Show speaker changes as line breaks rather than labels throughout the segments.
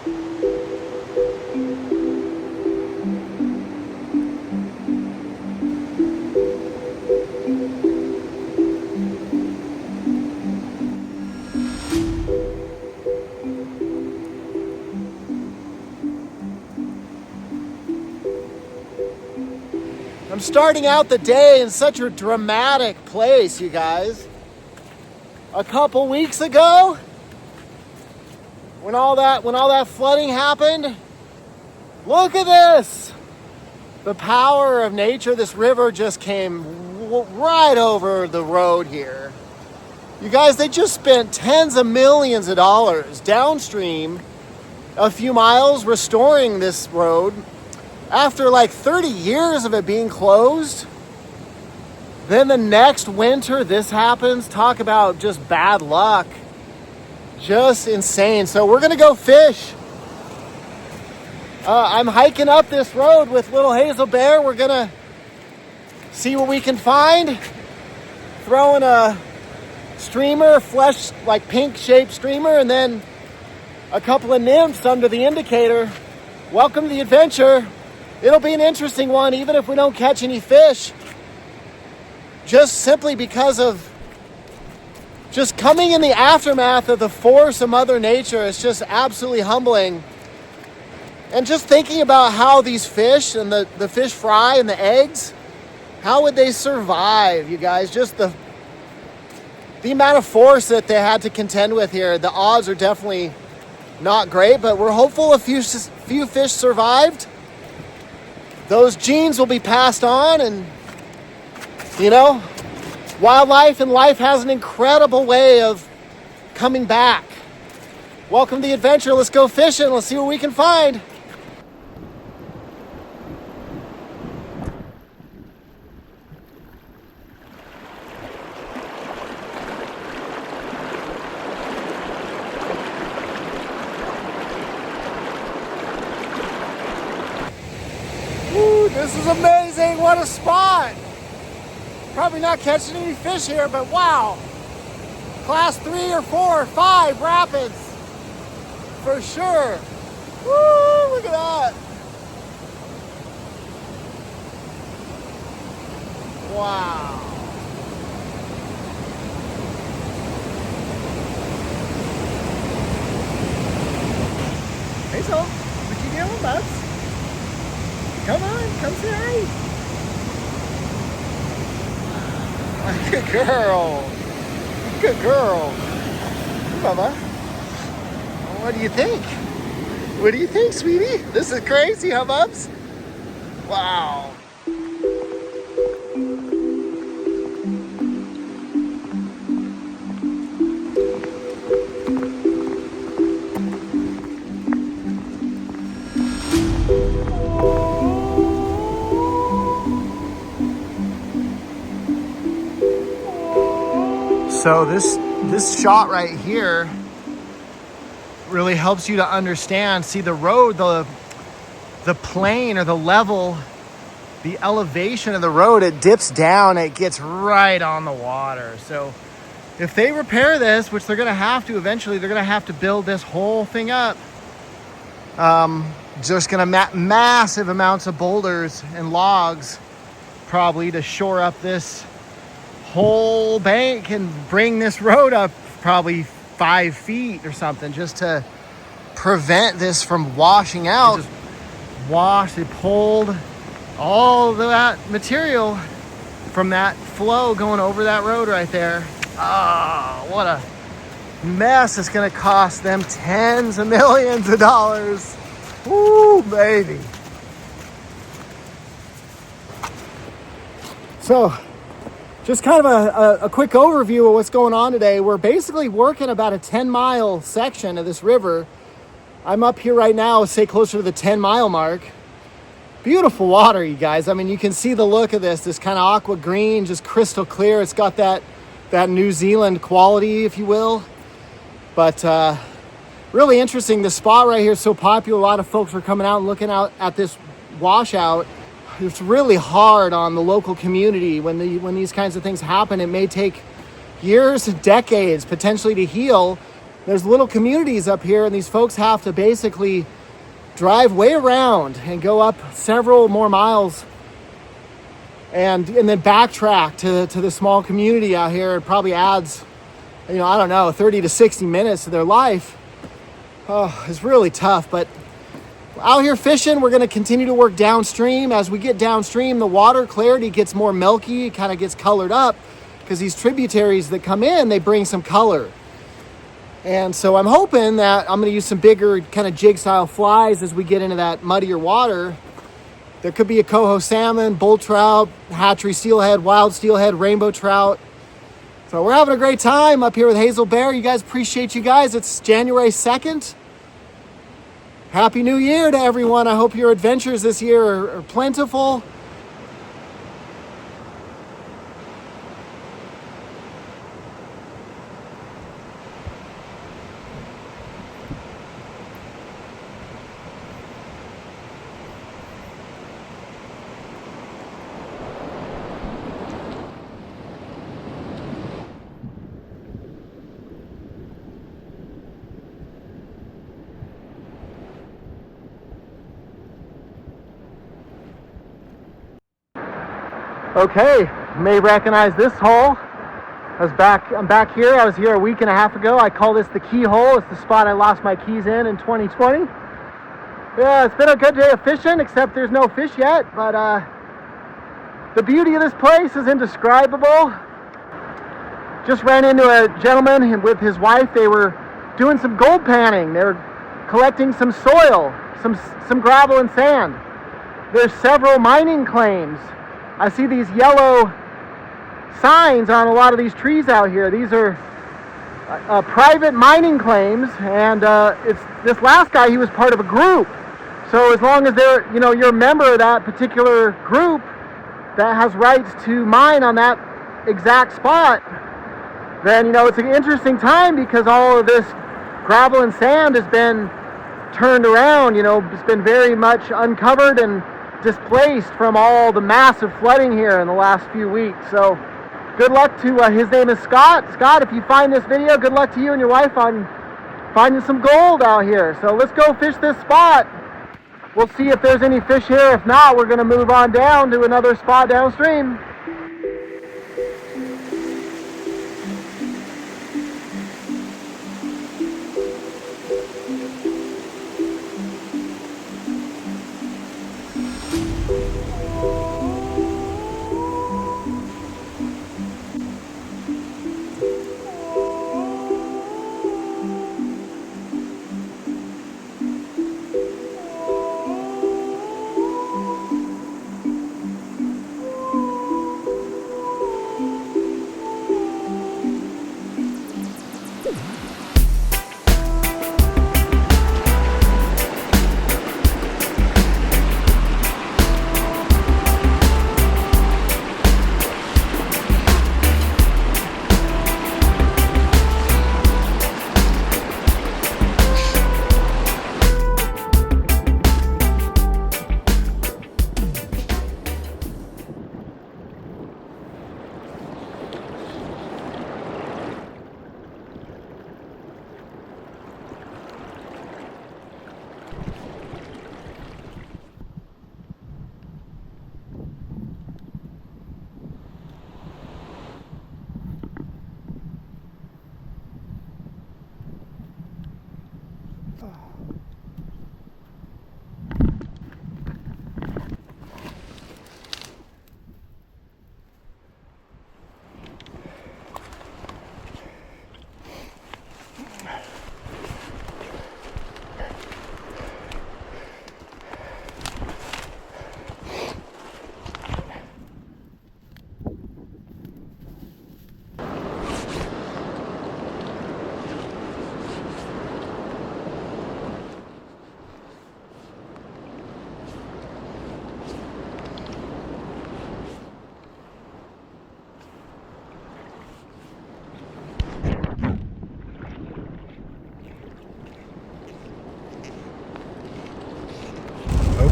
I'm starting out the day in such a dramatic place, you guys. A couple weeks ago, when all that flooding happened, look at this. The power of nature. This river just came right over the road here. You guys, they just spent tens of millions of dollars downstream a few miles restoring this road after like 30 years of it being closed. Then the next winter this happens. Talk about just bad luck. Just insane. So we're gonna go fish. I'm hiking up this road with little Hazel Bear. We're gonna see what we can find. Throwing a streamer, flesh, like pink shaped streamer, and then a couple of nymphs under the indicator. Welcome to the adventure. It'll be an interesting one, even if we don't catch any fish. Just simply because of just coming in the aftermath of the force of Mother Nature. It's just absolutely humbling. And just thinking about how these fish and the fish fry and the eggs, how would they survive, you guys? Just the amount of force that they had to contend with here. The odds are definitely not great, but we're hopeful a few fish survived. Those genes will be passed on, and you know, wildlife and life has an incredible way of coming back. Welcome to the adventure. Let's go fishing. Let's see what we can find. This is amazing. What a spot. Probably not catching any fish here, but wow. Class 3 or 4 or 5 rapids. For sure. Woo, look at that. Wow. Hey, so, what you doing, buds? Come on, come say hi. Good girl. Good girl. Bubba. What do you think? What do you think, sweetie? This is crazy, huh, Bubs? Wow. So this shot right here really helps you to understand. See the road, the plane or the level, the elevation of the road, it dips down, it gets right on the water. So if they repair this, which they're gonna have to eventually, they're gonna have to build this whole thing up. Just gonna massive amounts of boulders and logs probably to shore up this whole bank and bring this road up probably 5 feet or something, just to prevent this from washing out. It pulled all that material from that flow going over that road right there. Oh, what a mess. It's gonna cost them tens of millions of dollars. Woo, baby. So just kind of a quick overview of what's going on today. We're basically working about a 10-mile section of this river. I'm up here right now, say closer to the 10-mile mark. Beautiful water, you guys. I mean, you can see the look of this kind of aqua green, just crystal clear. It's got that New Zealand quality, if you will. But really interesting. The spot right here is so popular. A lot of folks are coming out and looking out at this washout. It's really hard on the local community when these kinds of things happen. It may take years and decades potentially to heal, There's little communities up here, and these folks have to basically drive way around and go up several more miles and then backtrack to the small community out here. It probably adds, I don't know, 30 to 60 minutes to their life. Oh, it's really tough, but out here fishing, we're going to continue to work downstream. As we get downstream, the water clarity gets more milky, it kind of gets colored up because these tributaries that come in, they bring some color. And so I'm hoping that I'm going to use some bigger kind of jig style flies as we get into that muddier water. There could be a coho salmon, bull trout, hatchery steelhead, wild steelhead, rainbow trout. So we're having a great time up here with Hazel Bear. You guys, appreciate you guys. It's January 2nd. Happy New Year to everyone. I hope your adventures this year are plentiful. Okay, you may recognize this hole. I'm back here. I was here a week and a half ago. I call this the key hole. It's the spot I lost my keys in 2020. Yeah, it's been a good day of fishing, except there's no fish yet, but the beauty of this place is indescribable. Just ran into a gentleman with his wife. They were doing some gold panning. They were collecting some soil, some gravel and sand. There's several mining claims. I see these yellow signs on a lot of these trees out here. These are private mining claims, and it's this last guy, he was part of a group. So as long as you're a member of that particular group that has rights to mine on that exact spot, then it's an interesting time because all of this gravel and sand has been turned around. It's been very much uncovered and displaced from all the massive flooding here in the last few weeks. So good luck to his name is Scott. Scott, if you find this video, good luck to you and your wife on finding some gold out here. So let's go fish this spot. We'll see if there's any fish here. If not, we're going to move on down to another spot downstream.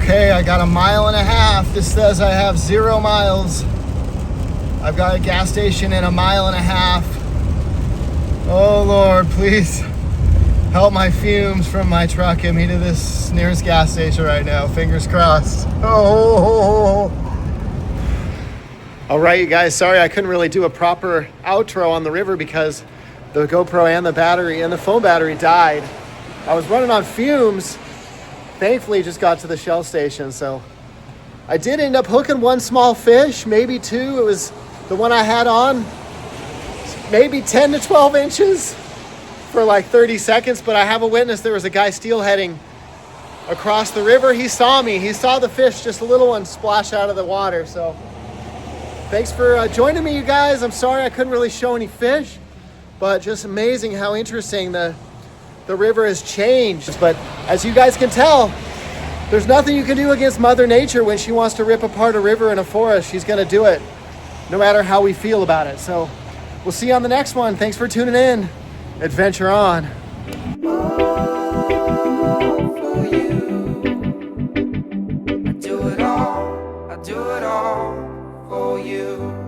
Okay, I got a mile and a half. This says I have 0 miles. I've got a gas station in a mile and a half. Oh Lord, please help my fumes from my truck get me to this nearest gas station right now. Fingers crossed. Oh. All right, you guys, sorry I couldn't really do a proper outro on the river because the GoPro and the battery and the phone battery died. I was running on fumes. Thankfully, just got to the Shell station, so I did end up hooking one small fish, maybe two. It was the one I had on, maybe 10 to 12 inches for like 30 seconds, but I have a witness. There was a guy steelheading across the river. He saw me. He saw the fish, just a little one, splash out of the water. So thanks for joining me, you guys. I'm sorry I couldn't really show any fish, but just amazing how interesting the river has changed. But as you guys can tell, there's nothing you can do against Mother Nature. When she wants to rip apart a river and a forest, she's going to do it, no matter how we feel about it. So we'll see you on the next one. Thanks for tuning in. Adventure on.
For you, I do it all for you.